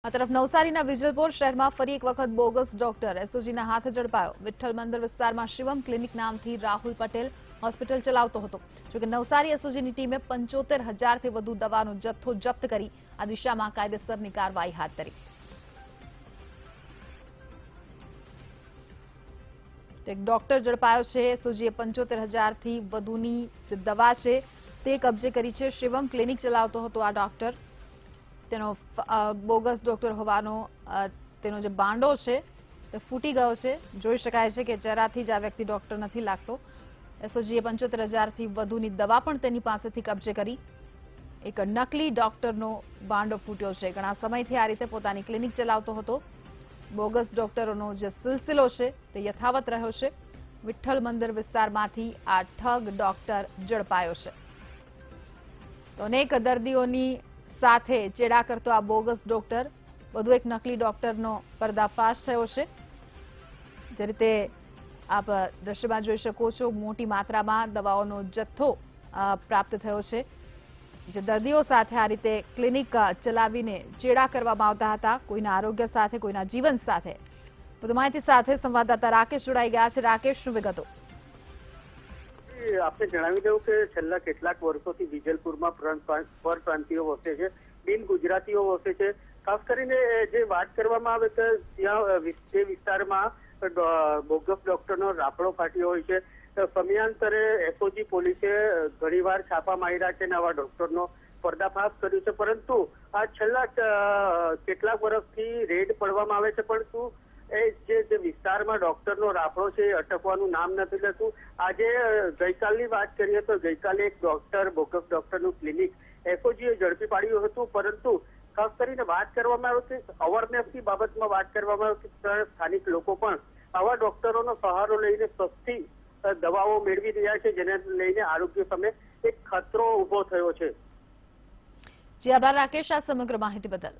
આ તરફ નવસારીના વિજલપોર શહેરમાં ફરી એક વખત બોગસ ડોક્ટર એસઓજીના હાથે ઝડપાયો। વિઠ્ઠલ મંદિર વિસ્તારમાં શિવમ ક્લિનિક નામથી રાહુલ પટેલ હોસ્પિટલ ચલાવતો હતો। જોકે નવસારી એસઓજીની ટીમે 75,000થી વધુ દવાનો જથ્થો જપ્ત કરી આ દિશામાં કાયદેસરની કાર્યવાહી હાથ ધરી। એક ડોક્ટર ઝડપાયો છે। એસઓજીએ 75,000થી વધુની જે દવા છે તે કબજે કરી છે। શિવમ ક્લિનિક ચલાવતો હતો આ ડોક્ટર। તેનો બોગસ ડોક્ટર હોવાનો તેનો જે બાંડો છે તે ફૂટી ગયો છે। જોઈ શકાય છે કે જરાથી જ આ વ્યક્તિ ડોક્ટર નથી લાગતો। એસઓજીએ 75,000થી વધુની દવા પણ તેની પાસેથી કબજે કરી। એક નકલી ડોક્ટરનો બાંડો ફૂટ્યો છે। ઘણા સમયથી આ રીતે પોતાની ક્લિનિક ચલાવતો હતો। બોગસ ડોક્ટરોનો જે સિલસિલો છે તે યથાવત રહ્યો છે। વિઠ્ઠલ મંદિર વિસ્તારમાંથી આ ઠગ ડોક્ટર ઝડપાયો છે। તો અનેક દર્દીઓની સાથે ચેડા કરતો આ બોગસ ડોક્ટર વધુ એક નકલી ડોક્ટરનો પર્દાફાશ થયો છે। જે રીતે આપ દ્રશ્યમાં જોઈ શકો છો, મોટી માત્રામાં દવાઓનો જથ્થો પ્રાપ્ત થયો છે। જે દર્દીઓ સાથે આ રીતે ક્લિનિક ચલાવીને ચેડા કરવામાં આવતા હતા, કોઈના આરોગ્ય સાથે, કોઈના જીવન સાથે। વધુ માહિતી સાથે સંવાદદાતા રાકેશ જોડાઈ ગયા છે। રાકેશની વિગતો। આપને જણાવી દઉં કે છેલ્લા કેટલાક વર્ષોથી વિજલપુરમાં પરપ્રાંતિયો વસે છે, બિન ગુજરાતીઓ વસે છે। ખાસ કરીને જે વાત કરવામાં આવે કે ત્યાં જે વિસ્તારમાં બોગસ ડોક્ટરનો રાફડો ફાટ્યો હોય છે, સમયાંતરે એસઓજી પોલીસે ઘણીવાર છાપા માર્યા છે અને આવા ડોક્ટરનો પર્દાફાશ કર્યો છે। પરંતુ આ છેલ્લા કેટલાક વર્ષથી રેડ પડવામાં આવે છે, પરંતુ એ જે વિસ્તારમાં ડોક્ટરનો રાફડો છે એ અટકવાનું નામ નથી લેતું। આજે ગઈકાલની વાત કરીએ તો ગઈકાલે એક બોગસ ડોક્ટરનું ક્લિનિક એસઓજીએ ઝડપી પાડ્યું હતું। પરંતુ ખાસ કરીને વાત કરવામાં આવે કે અવેરનેસની બાબતમાં વાત કરવામાં આવે કે સ્થાનિક લોકો પણ આવા ડોક્ટરોનો સહારો લઈને સસ્તી દવાઓ મેળવી રહ્યા છે, જેને લઈને આરોગ્ય સામે એક ખતરો ઉભો થયો છે। જી આભાર રાકેશ, આ સમગ્ર માહિતી બદલ।